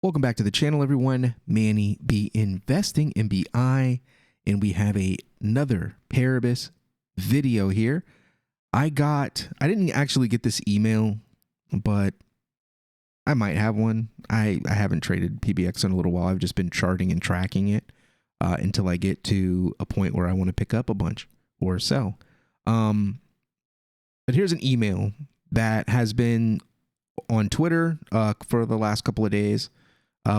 Welcome back to the channel, everyone. Manny B Investing MBI, and we have another Paribus video here. I didn't actually get this email, but I might have one. I haven't traded PBX in a little while. I've just been charting and tracking it until I get to a point where I want to pick up a bunch or sell. But here's an email that has been on Twitter for the last couple of days.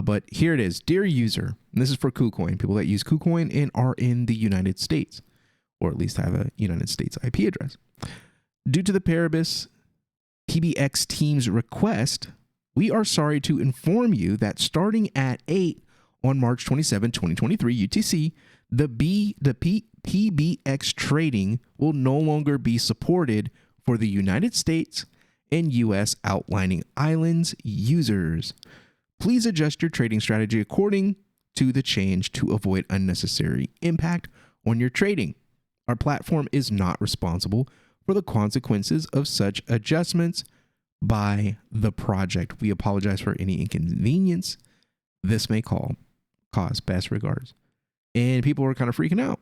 But here it is. Dear user, and this is for Kucoin, people that use Kucoin and are in the United States, or at least have a United States IP address. Due to the Paribus PBX team's request, we are sorry to inform you that starting at 8 on March 27, 2023 UTC, the PBX trading will no longer be supported for the United States and US outlining islands users. Please adjust your trading strategy according to the change to avoid unnecessary impact on your trading. Our platform is not responsible for the consequences of such adjustments by the project. We apologize for any inconvenience this may cause. Best regards. And people were kind of freaking out.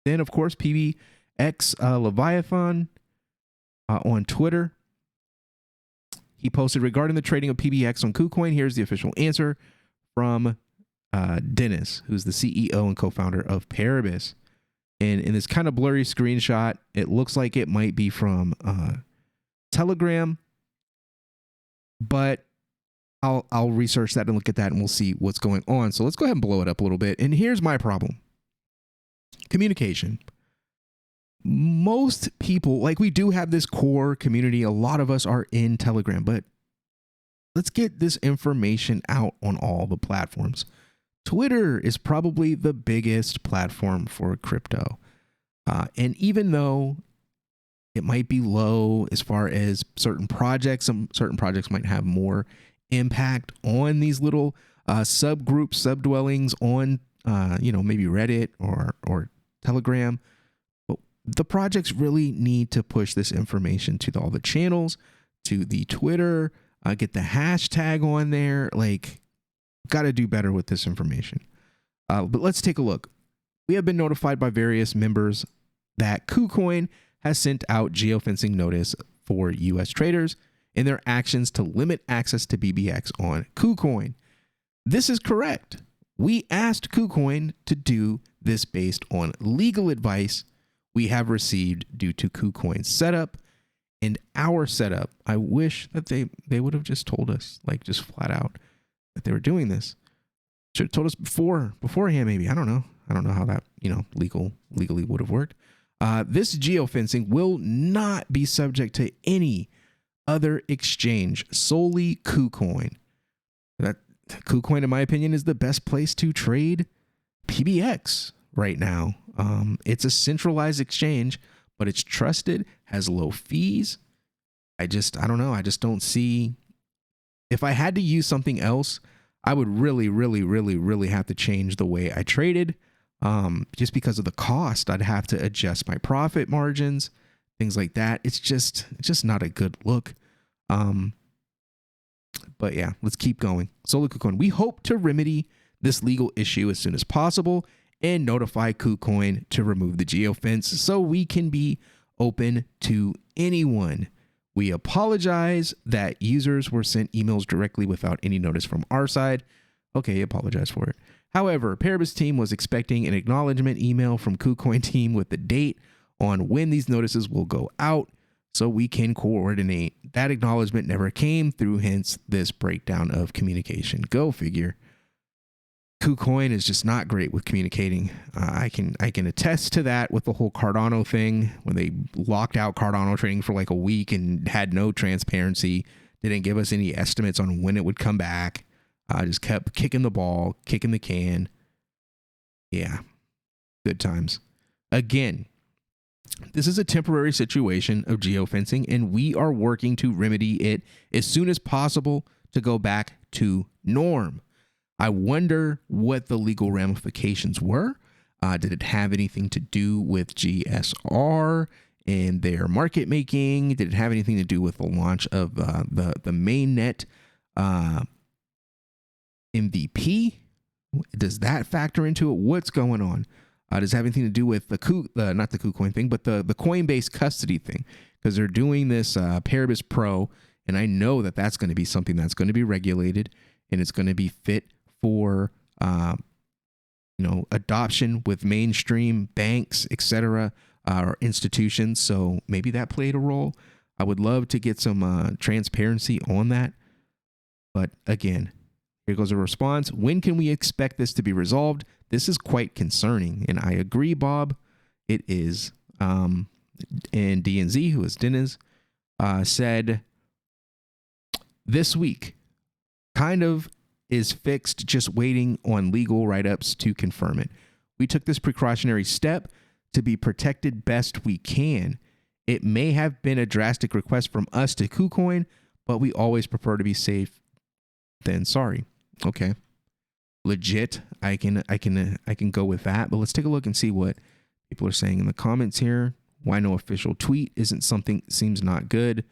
Then, of course, PBX Leviathan on Twitter. He posted regarding the trading of PBX on Kucoin. Here's the official answer from Dennis, who's the CEO and co-founder of Paribus. And in this kind of blurry screenshot, it looks like it might be from Telegram, but I'll research that and look at that and we'll see what's going on. So let's go ahead and blow it up a little bit. And here's my problem. Communication. Most people, like, we do have this core community. A lot of us are in Telegram, but let's get this information out on all the platforms. Twitter is probably the biggest platform for crypto. And even though it might be low as far as certain projects, certain projects might have more impact on these little subgroups, subdwellings on, maybe Reddit or Telegram. The projects really need to push this information to all the channels, to the Twitter, get the hashtag on there. Like, got to do better with this information. But let's take a look. We have been notified by various members that Kucoin has sent out geofencing notice for U.S. traders in their actions to limit access to PBX on Kucoin. This is correct. We asked Kucoin to do this based on legal advice we have received due to Kucoin's setup and our setup. I wish that they would have just told us, like, just flat out that they were doing this. Should have told us beforehand, maybe. I don't know how that, legally would have worked. This geofencing will not be subject to any other exchange, solely Kucoin. That Kucoin, in my opinion, is the best place to trade PBX right now. It's a centralized exchange, but it's trusted, has low fees. I don't know. I just don't see. If I had to use something else, I would really have to change the way I traded. Just because of the cost, I'd have to adjust my profit margins, things like that. It's just not a good look. But yeah, let's keep going. Solo Kucoin. We hope to remedy this legal issue as soon as possible and notify Kucoin to remove the geofence so we can be open to anyone. We apologize that users were sent emails directly without any notice from our side. Okay, apologize for it. However, Paribus team was expecting an acknowledgement email from Kucoin team with the date on when these notices will go out so we can coordinate. That acknowledgement never came through, hence this breakdown of communication. Go figure. Kucoin is just not great with communicating. I can attest to that with the whole Cardano thing, when they locked out Cardano trading for like a week and had no transparency, didn't give us any estimates on when it would come back. Just kept kicking the ball, kicking the can. Yeah, good times. Again, this is a temporary situation of geofencing, and we are working to remedy it as soon as possible to go back to norm. I wonder what the legal ramifications were. Did it have anything to do with GSR and their market making? Did it have anything to do with the launch of the mainnet MVP? Does that factor into it? What's going on? Does it have anything to do with not the Kucoin thing, but the Coinbase custody thing? Because they're doing this Paribus Pro, and I know that that's going to be something that's going to be regulated, and it's going to be fit for adoption with mainstream banks, etc., or institutions. So maybe that played a role. I would love to get some transparency on that. But again, here goes a response. When can we expect this to be resolved? This is quite concerning. And I agree, Bob. It is. And DNZ, who is Dennis, said this week kind of is fixed, just waiting on legal write-ups to confirm it. We took this precautionary step to be protected best we can. It may have been a drastic request from us to Kucoin, but we always prefer to be safe than sorry. Okay. Legit. I can go with that, but let's take a look and see what people are saying in the comments here. Why no official tweet isn't something seems not good.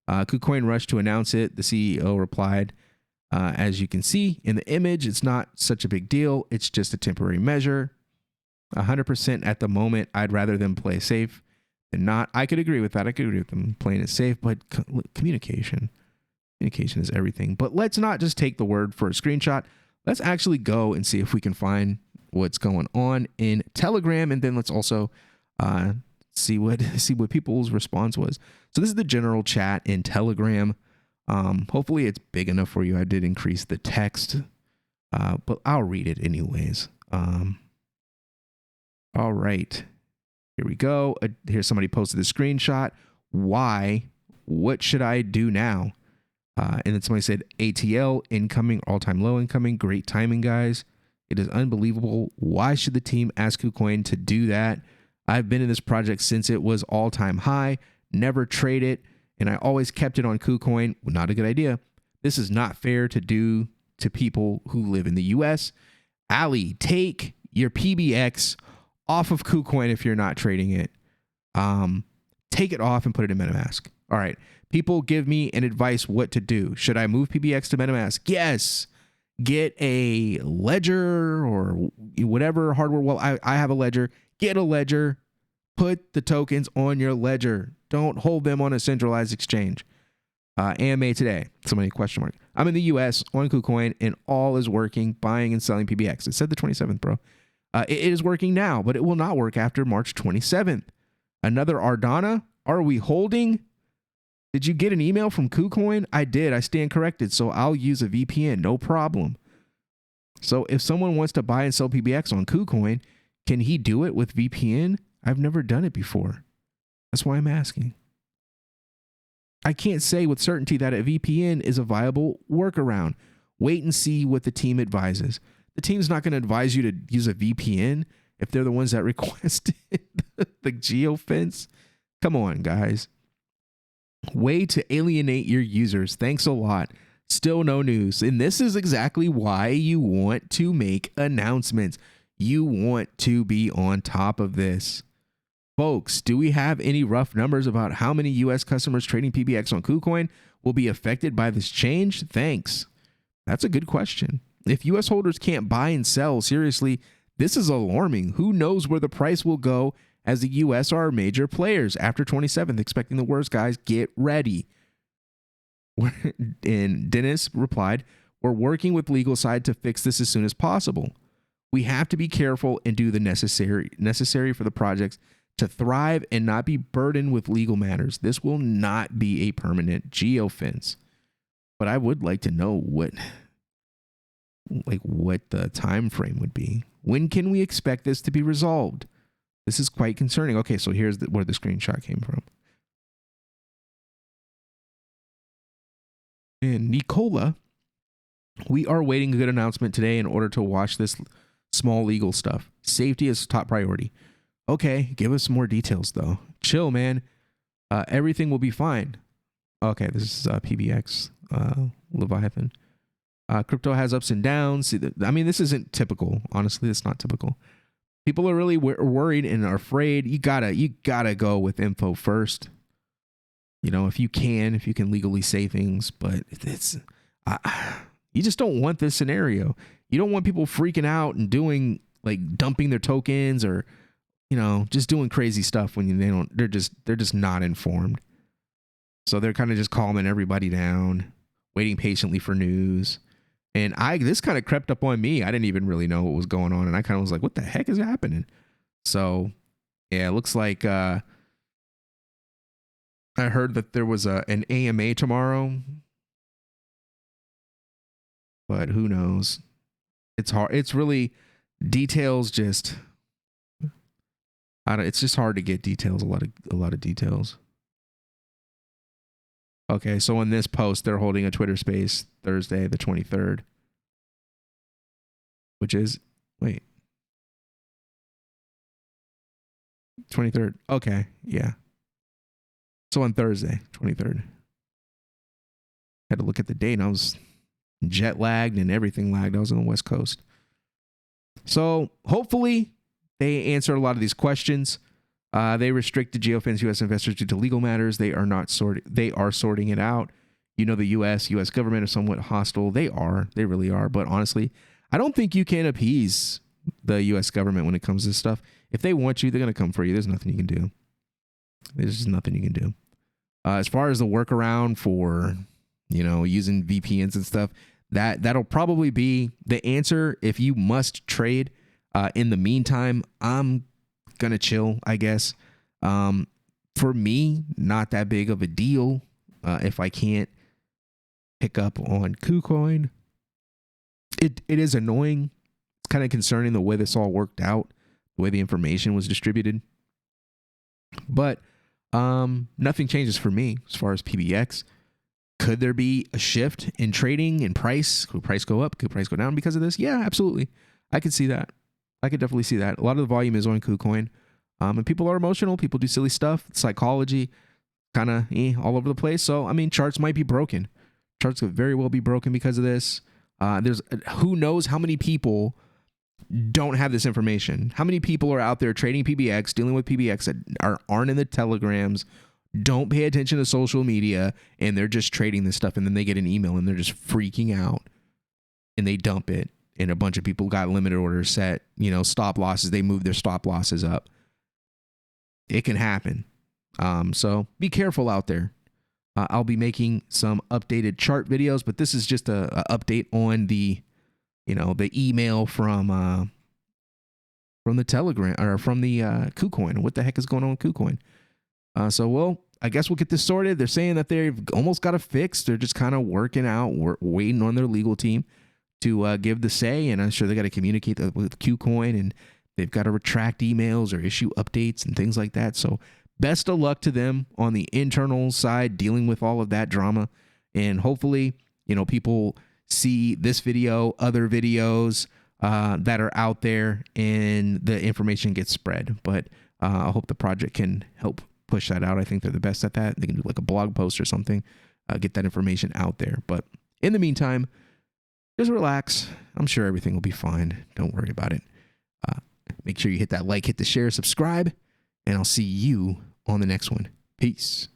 Kucoin rushed to announce it. The CEO replied, as you can see in the image, it's not such a big deal. It's just a temporary measure. 100% at the moment. I'd rather them play safe than not. I could agree with that. I could agree with them playing it safe, but communication is everything. But let's not just take the word for a screenshot. Let's actually go and see if we can find what's going on in Telegram, and then let's also see what people's response was. So this is the general chat in Telegram. Hopefully it's big enough for you. I did increase the text, but I'll read it anyways. All right, here we go. Here's somebody posted a screenshot. Why? What should I do now? And then somebody said, ATL incoming, all-time low incoming. Great timing, guys. It is unbelievable. Why should the team ask Kucoin to do that? I've been in this project since it was all-time high. Never trade it, and I always kept it on Kucoin. Not a good idea. This is not fair to do to people who live in the U.S. Ali, take your PBX off of Kucoin if you're not trading it. Take it off and put it in MetaMask. All right. People give me an advice what to do. Should I move PBX to MetaMask? Yes. Get a ledger or whatever hardware. Well, I have a ledger. Get a ledger. Put the tokens on your ledger. Don't hold them on a centralized exchange. AMA today. Somebody question mark. I'm in the US on KuCoin and all is working, buying and selling PBX. It said the 27th, bro. It is working now, but it will not work after March 27th. Another Ardana? Are we holding? Did you get an email from KuCoin? I did. I stand corrected, so I'll use a VPN. No problem. So if someone wants to buy and sell PBX on KuCoin, can he do it with VPN? I've never done it before. That's why I'm asking. I can't say with certainty that a VPN is a viable workaround. Wait and see what the team advises. The team's not going to advise you to use a VPN if they're the ones that requested the geofence. Come on, guys. Way to alienate your users. Thanks a lot. Still no news. And this is exactly why you want to make announcements. You want to be on top of this. Folks, do we have any rough numbers about how many U.S. customers trading PBX on KuCoin will be affected by this change? Thanks. That's a good question. If U.S. holders can't buy and sell, seriously, this is alarming. Who knows where the price will go as the U.S. are major players after 27th, expecting the worst, guys. Get ready. And Dennis replied, we're working with legal side to fix this as soon as possible. We have to be careful and do the necessary for the projects to thrive and not be burdened with legal matters. This will not be a permanent geofence. But I would like to know what the time frame would be. When can we expect this to be resolved? This is quite concerning. Okay, so here's where the screenshot came from. And Nicola, we are waiting a good announcement today in order to watch this small legal stuff. Safety is top priority. Okay, give us some more details though. Chill, man. Everything will be fine. Okay, this is PBX, Leviathan. Crypto has ups and downs. I mean, this isn't typical. Honestly, it's not typical. People are really worried and are afraid. You gotta go with info first. You know, if you can legally say things, but it's, You just don't want this scenario. You don't want people freaking out and doing like dumping their tokens or, you know, just doing crazy stuff when they're just not informed. So they're kind of just calming everybody down, waiting patiently for news. And this kind of crept up on me. I didn't even really know what was going on. And I kind of was like, what the heck is happening? So yeah, it looks like I heard that there was an AMA tomorrow, but who knows? It's hard. It's really details. Just it's just hard to get details. A lot of details. Okay, so in this post, they're holding a Twitter space Thursday, the 23rd, which is 23rd. Okay, yeah. So on Thursday, 23rd. Had to look at the date, and I was jet lagged and everything lagged. I was on the West Coast. So hopefully they answer a lot of these questions. They restricted geofence U.S. investors due to legal matters. They are sorting it out. You know, the U.S. government is somewhat hostile. They really are. But honestly, I don't think you can appease the U.S. government when it comes to this stuff. If they want you, they're going to come for you. There's nothing you can do. There's just nothing you can do. As far as the workaround for, you know, using VPNs and stuff, that'll probably be the answer if you must trade. In the meantime, I'm gonna chill, I guess. For me, not that big of a deal if I can't pick up on Kucoin. It is annoying. It's kind of concerning the way this all worked out, the way the information was distributed. But nothing changes for me as far as PBX. Could there be a shift in trading and price? Could price go up? Could price go down because of this? Yeah, absolutely. I could see that. I could definitely see that. A lot of the volume is on Kucoin. And people are emotional. People do silly stuff. Psychology kind of all over the place. So, I mean, charts might be broken. Charts could very well be broken because of this. There's who knows how many people don't have this information. How many people are out there trading PBX, dealing with PBX that aren't in the telegrams, don't pay attention to social media, and they're just trading this stuff, and then they get an email and they're just freaking out and they dump it. And a bunch of people got limited orders set, you know, stop losses. They moved their stop losses up. It can happen. So be careful out there. I'll be making some updated chart videos, but this is just a update on the, you know, the email from the Telegram or from the Kucoin. What the heck is going on with Kucoin? So I guess we'll get this sorted. They're saying that they've almost got it fixed. They're just kind of working out, waiting on their legal team to give the say, and I'm sure they got to communicate with Kucoin, and they've got to retract emails or issue updates and things like that. So best of luck to them on the internal side, dealing with all of that drama. And hopefully, you know, people see this video, other videos that are out there, and the information gets spread. But I hope the project can help push that out. I think they're the best at that. They can do like a blog post or something, get that information out there. But in the meantime, just relax. I'm sure everything will be fine. Don't worry about it. Make sure you hit that like, hit the share, subscribe, and I'll see you on the next one. Peace.